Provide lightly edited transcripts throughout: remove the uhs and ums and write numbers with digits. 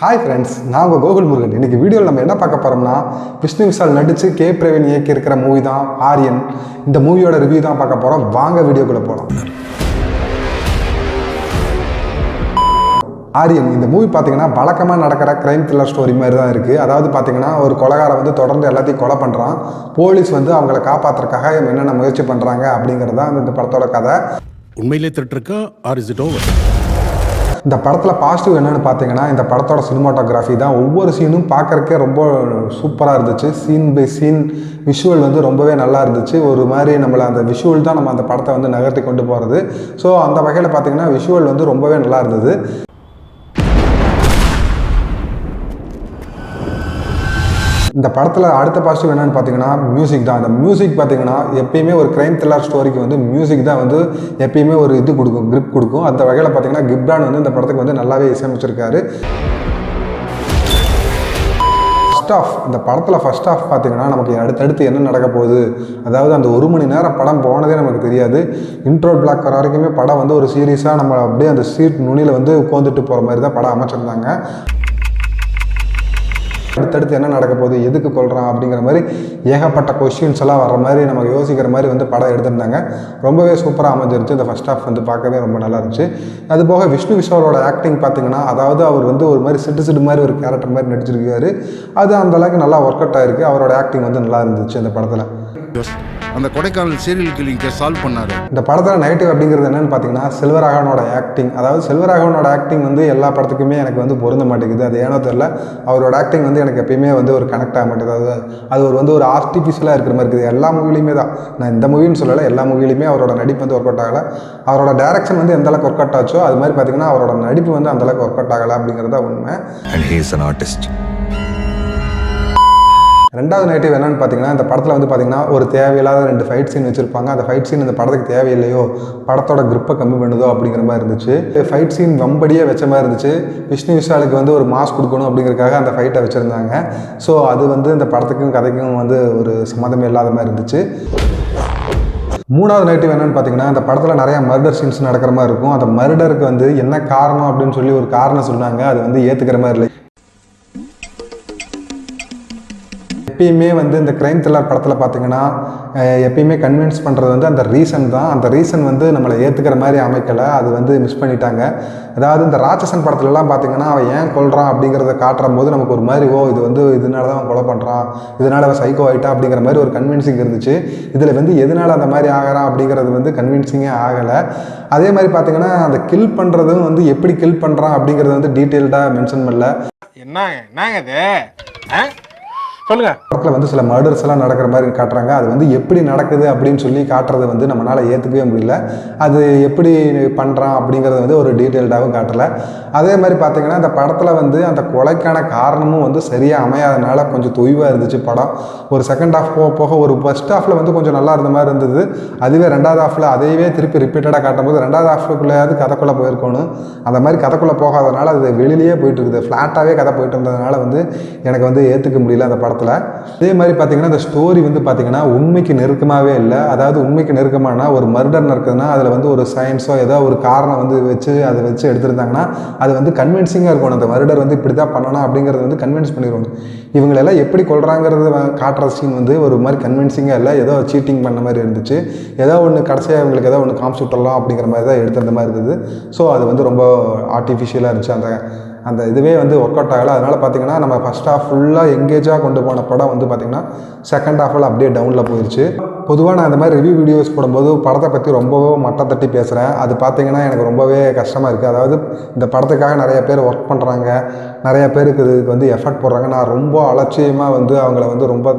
Hi friends, நான் உங்கள் கோகுல் முருகன். இன்றைக்கி வீடியோவில் நம்ம என்ன பார்க்க போகிறோம்னா, விஷ்ணு விஷால் நடித்து கே பிரவீன் இயக்கி இருக்கிற மூவி தான் ஆரியன். இந்த மூவியோட ரிவ்யூ தான் பார்க்க போகிறோம். வாங்க வீடியோக்குள்ளே போகலாம். ஆரியன் இந்த மூவி பார்த்தீங்கன்னா வழக்கமாக நடக்கிற க்ரைம் த்ரில்லர் ஸ்டோரி மாதிரி தான் இருக்குது. அதாவது பார்த்தீங்கன்னா ஒரு கொலைகாரை வந்து தொடர்ந்து எல்லாத்தையும் கொலை பண்ணுறான். போலீஸ் வந்து அவங்கள காப்பாற்றுறதுக்காக என்னென்ன முயற்சி பண்ணுறாங்க அப்படிங்கிறது தான் இந்த படத்தோட கதை. உண்மையிலே திட்டுருக்கா ஆர் இஸ் இட் ஓவர்? இந்த படத்தில் பாசிட்டிவ் என்னென்னு பார்த்தீங்கன்னா, இந்த படத்தோட சினிமாட்டோகிராஃபி தான். ஒவ்வொரு சீனும் பார்க்குறக்கே ரொம்ப சூப்பராக இருந்துச்சு. சீன் பை சீன் விஷுவல் வந்து ரொம்பவே நல்லா இருந்துச்சு. ஒரு மாதிரி நம்மளை அந்த விஷுவல் தான் நம்ம அந்த படத்தை வந்து நகர்த்தி கொண்டு போகிறது. ஸோ அந்த வகையில் பார்த்தீங்கன்னா விஷுவல் வந்து ரொம்பவே நல்லா இருந்தது. இந்த படத்தில் அடுத்த பாசிட்டிவ் என்னென்னு பார்த்தீங்கன்னா மியூசிக் தான். அந்த மியூசிக் பார்த்தீங்கன்னா எப்பயுமே ஒரு க்ரைம் த்ரில்லர் ஸ்டோரிக்கு வந்து மியூசிக் தான் வந்து எப்பயுமே ஒரு இது கொடுக்கும், கிரிப் கொடுக்கும். அந்த வகையில் பார்த்தீங்கன்னா கிப்ரான் வந்து இந்த படத்துக்கு வந்து நல்லாவே இசையமைச்சிருக்காரு. இந்த படத்தில் ஃபர்ஸ்ட் ஆஃப் பார்த்தீங்கன்னா நமக்கு அடுத்தடுத்து என்ன நடக்க போகுது, அதாவது அந்த 1 மணி நேரம் படம் போனதே நமக்கு தெரியாது. இன்ட்ரோ பிளாக் வர வரைக்குமே படம் வந்து ஒரு சீரியஸாக நம்ம அப்படியே அந்த சீட் நுனியில் வந்து உட்காந்துட்டு போகிற மாதிரி தான் படம் அமைச்சிருந்தாங்க. அடுத்தடுத்து என்ன நடக்க போகுது, எதுக்கு கொள்கிறான் அப்படிங்கிற மாதிரி ஏகப்பட்ட கொஸ்டின்ஸ் எல்லாம் வர்ற மாதிரி நமக்கு யோசிக்கிற மாதிரி வந்து படம் எடுத்திருந்தாங்க. ரொம்பவே சூப்பராக அமைஞ்சிருச்சு. இந்த ஃபர்ஸ்ட் ஹாஃப் வந்து பார்க்கவே ரொம்ப நல்லா இருந்துச்சு. அதுபோக விஷ்ணு விஷாலோட ஆக்டிங் பார்த்தீங்கன்னா, அதாவது அவர் வந்து ஒரு மாதிரி சிட்டு மாதிரி ஒரு கேரக்டர் மாதிரி நடிச்சிருக்காரு. அது அந்தளவுக்கு நல்லா ஒர்க் அவுட் ஆகிருக்கு. அவரோட ஆக்டிங் வந்து நல்லா இருந்துச்சு அந்த படத்தில். அந்த Kodaikanal serial killing case solve பண்ணாரு. இந்த படத்தில் நெகட்டிவ் அப்படிங்கிறது என்னென்னு பார்த்தீங்கன்னா, செல்வராகவனோட ஆக்டிங். அதாவது செல்வராகவனோட ஆக்டிங் வந்து எல்லா படத்துக்குமே எனக்கு வந்து பொருந்த மாட்டேங்குது. அது ஏனோ தெரியல, அவரோட ஆக்டிங் வந்து எனக்கு எப்பயுமே வந்து ஒரு கனெக்ட் ஆக மாட்டேங்குது. அது ஒரு ஆர்டிஃபிஷியலாக இருக்கிற மாதிரி இருக்குது. எல்லா மூவிலையுமே தான், நான் இந்த மூவின்னு சொல்லலை, எல்லா மூவிலையுமே அவரோட நடிப்பு வந்து ஒர்க் அவுட் ஆகலை. அவரோட டேரக்ஷன் வந்து எந்த அளவுக்கு ஒர்க் அவுட் ஆச்சோ அது மாதிரி பார்த்தீங்கன்னா அவரோட நடிப்பு வந்து அந்தளவுக்கு ஒர்க் அவுட் ஆகலை அப்படிங்கிறது தான் உண்மை. ரெண்டாவது நெகட்டிவ் என்னென்னு பார்த்தீங்கன்னா, இந்த படத்தில் வந்து பார்த்தீங்கன்னா ஒரு தேவையில்லாத 2 ஃபைட் சீன் வச்சுருப்பாங்க. அந்த ஃபைட் சீன் இந்த படத்துக்கு தேவையில்லையோ, படத்தோட கிரிப்பை கம்மி பண்ணுதோ அப்படிங்கிற மாதிரி இருந்துச்சு. ஃபைட் சீன் வம்படியே வச்ச மாதிரி இருந்துச்சு. விஷ்ணு விஷாலுக்கு வந்து ஒரு மாஸ் கொடுக்கணும் அப்படிங்கிறதுக்காக அந்த ஃபைட்டை வச்சுருந்தாங்க. ஸோ அது வந்து இந்த படத்துக்கும் கதைக்கும் வந்து ஒரு சம்மந்தமே இல்லாத மாதிரி இருந்துச்சு. மூணாவது நெகட்டிவ் என்னென்னு பார்த்தீங்கன்னா, இந்த படத்தில் நிறையா மர்டர் சீன்ஸ் நடக்கிற மாதிரி இருக்கும். அந்த மர்டருக்கு வந்து என்ன காரணம் அப்படின்னு சொல்லி ஒரு காரணம் சொன்னாங்க. அது வந்து ஏற்றுக்கிற மாதிரி இல்லை. எப்பயுமே வந்து இந்த க்ரைம் த்ரில்லர் படத்தில் பார்த்தீங்கன்னா எப்பயுமே கன்வின்ஸ் பண்ணுறது வந்து அந்த ரீசன் தான். அந்த ரீசன் வந்து நம்மளை ஏற்றுக்கிற மாதிரி அமைக்கலை. அது வந்து மிஸ் பண்ணிட்டாங்க. அதாவது இந்த ராட்சசன் படத்துலலாம் பார்த்தீங்கன்னா அவன் ஏன் கொல்றான் அப்படிங்கிறத காட்டுற போது நமக்கு ஒரு மாதிரி இது வந்து இதனால தான் அவன் கொலை பண்ணுறான், இதனால் அவன் சைக்கோ ஆகிட்டா அப்படிங்கிற மாதிரி ஒரு கன்வின்சிங் இருந்துச்சு. இதில் வந்து எதனால் அந்த மாதிரி ஆகிறான் அப்படிங்கிறது வந்து கன்வின்சிங்கே ஆகலை. அதே மாதிரி பார்த்தீங்கன்னா அந்த கில் பண்ணுறதும் வந்து எப்படி கில் பண்ணுறான் அப்படிங்கிறது வந்து டீட்டெயில்டாக மென்ஷன் பண்ணல. என்னங்க சொல்லுங்க. படத்தில் வந்து சில மர்டர்ஸ் எல்லாம் நடக்கிற மாதிரி காட்டுறாங்க. அது வந்து எப்படி நடக்குது அப்படின்னு சொல்லி காட்டுறது வந்து நம்மளால் ஏற்றுக்கவே முடியல. அது எப்படி பண்ணுறான் அப்படிங்கிறது வந்து ஒரு டீட்டெயில்டாகவும் காட்டலை. அதே மாதிரி பார்த்தீங்கன்னா இந்த படத்தில் வந்து அந்த கொலைக்கான காரணமும் வந்து சரியாக அமையாதனால கொஞ்சம் தொய்வாக இருந்துச்சு படம். ஒரு செகண்ட் ஹாஃப் போக ஒரு ஃபர்ஸ்ட் ஹாஃபில் வந்து கொஞ்சம் நல்லா இருந்த மாதிரி இருந்தது. அதுவே ரெண்டாவது ஹாஃபில் அதையவே திருப்பி ரிப்பீட்டடாக காட்டும்போது ரெண்டாவது ஹாஃப்க்குள்ளேயாவது கதைக்குள்ளே போயிருக்கணும். அந்த மாதிரி கதைக்குள்ளே போகாதனால அது வெளியிலேயே போயிட்டு இருக்குது. ஃப்ளாட்டாகவே கதை போயிட்டு இருந்ததுனால வந்து எனக்கு வந்து ஏற்றுக்க முடியல அந்த படத்தில். அதே மாதிரி பார்த்தீங்கன்னா இந்த ஸ்டோரி வந்து பார்த்தீங்கன்னா உண்மைக்கு நெருக்கமாகவே இல்லை. அதாவது உண்மைக்கு நெருக்கமான ஒரு மர்டர் நடக்குதுன்னா அதில் வந்து ஒரு சயின்ஸோ ஏதோ ஒரு காரணம் வந்து அதை வச்சு எடுத்துருந்தாங்கன்னா அது வந்து கன்வின்சிங்காக இருக்கணும். அந்த மர்டர் வந்து இப்படி தான் பண்ணணும் அப்படிங்கிறது வந்து கன்வின்ஸ் பண்ணிடுவாங்க. இவங்களெல்லாம் எப்படி கொள்றாங்கிறது காட்டுற சீன் வந்து ஒரு மாதிரி கன்வின்சிங்காக இல்லை. ஏதோ சீட்டிங் பண்ண மாதிரி இருந்துச்சு. ஏதோ ஒன்று கடைசியாக இவங்களுக்கு ஏதோ ஒன்று காமிச்சு விட்டுறலாம் அப்படிங்கிற மாதிரி தான் எடுத்துருந்த மாதிரி இருந்தது. ஸோ அது வந்து ரொம்ப ஆர்டிஃபிஷியலாக இருந்துச்சு. அந்த இதுவே வந்து ஒர்க் அவுட் ஆகலை. அதனால் பார்த்தீங்கன்னா நம்ம ஃபஸ்ட் ஹாஃப் ஃபுல்லாக எங்கேஜாக கொண்டு போன படம் வந்து பார்த்திங்கன்னா செகண்ட் ஹாஃபில் அப்படியே டவுனில் போயிடுச்சு. பொதுவாக நான் இந்த மாதிரி ரிவ்யூ வீடியோஸ் போடும்போது படத்தை பற்றி ரொம்பவே மட்டை தட்டி பேசுகிறேன். அது பார்த்திங்கன்னா எனக்கு ரொம்பவே கஷ்டமாக இருக்குது. அதாவது இந்த படத்துக்காக நிறைய பேர் ஒர்க் பண்ணுறாங்க, நிறைய பேருக்கு இதுக்கு வந்து எஃபர்ட் போடுறாங்க. நான் ரொம்ப அலட்சியமாக வந்து அவங்கள வந்து ரொம்ப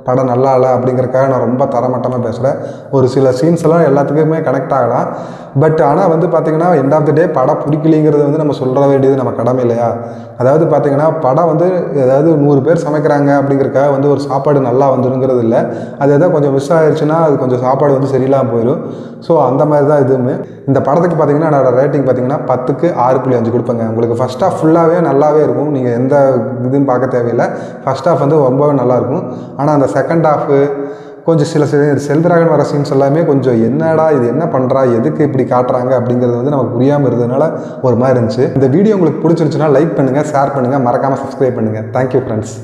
படம் நல்லா இல்லை அப்படிங்கிறக்காக நான் ரொம்ப தரமட்டமாக பேசுகிறேன். ஒரு சில சீன்ஸ் எல்லாம் எல்லாத்துக்குமே கனெக்ட் ஆகலாம். பட் ஆனால் வந்து பார்த்திங்கன்னா எண்ட் ஆஃப் த டே படம் பிடிக்கலிங்கிறது வந்து நம்ம சொல்கிற வேண்டியது நம்ம கடமை இல்லையா? அதாவது பார்த்திங்கன்னா படம் வந்து ஏதாவது 100 பேர் சமைக்கிறாங்க அப்படிங்கிறக்காக வந்து ஒரு சாப்பாடு நல்லா வந்துடுங்கிறது இல்லை. அது எதாவது கொஞ்சம் மிஸ் ஆகிடுச்சுன்னா அது கொஞ்சம் சாப்பாடு வந்து சரியில்லாமல் போயிடும். ஸோ அந்த மாதிரி தான் இதுவுமே. இந்த படத்துக்கு பார்த்திங்கன்னா என்னோடய ரேட்டிங் பார்த்திங்கன்னா 10க்கு 6.5 கொடுப்பேங்க. உங்களுக்கு ஃபஸ்ட் ஹாஃப் ஃபுல்லாகவே நல்லாவே இருக்கும். நீங்கள் எந்த இதுன்னு பார்க்க தேவையில்லை. ஃபஸ்ட் ஹாஃப் வந்து ரொம்பவே நல்லாயிருக்கும். ஆனால் அந்த செகண்ட் ஹாஃபு கொஞ்சம் சில செல்வராகவன் வர சீன்ஸ் எல்லாமே கொஞ்சம் என்னடா இது என்ன பண்ணுறா எதுக்கு இப்படி காட்டுறாங்க அப்படிங்கிறது வந்து நமக்கு புரியாமல் இருந்ததுனால ஒரு மாதிரி இருந்துச்சு. இந்த வீடியோ உங்களுக்கு பிடிச்சிருந்துச்சுன்னா லைக் பண்ணுங்கள், ஷேர் பண்ணுங்கள், மறக்காமல் சப்ஸ்கிரைப் பண்ணுங்கள். Thank you friends.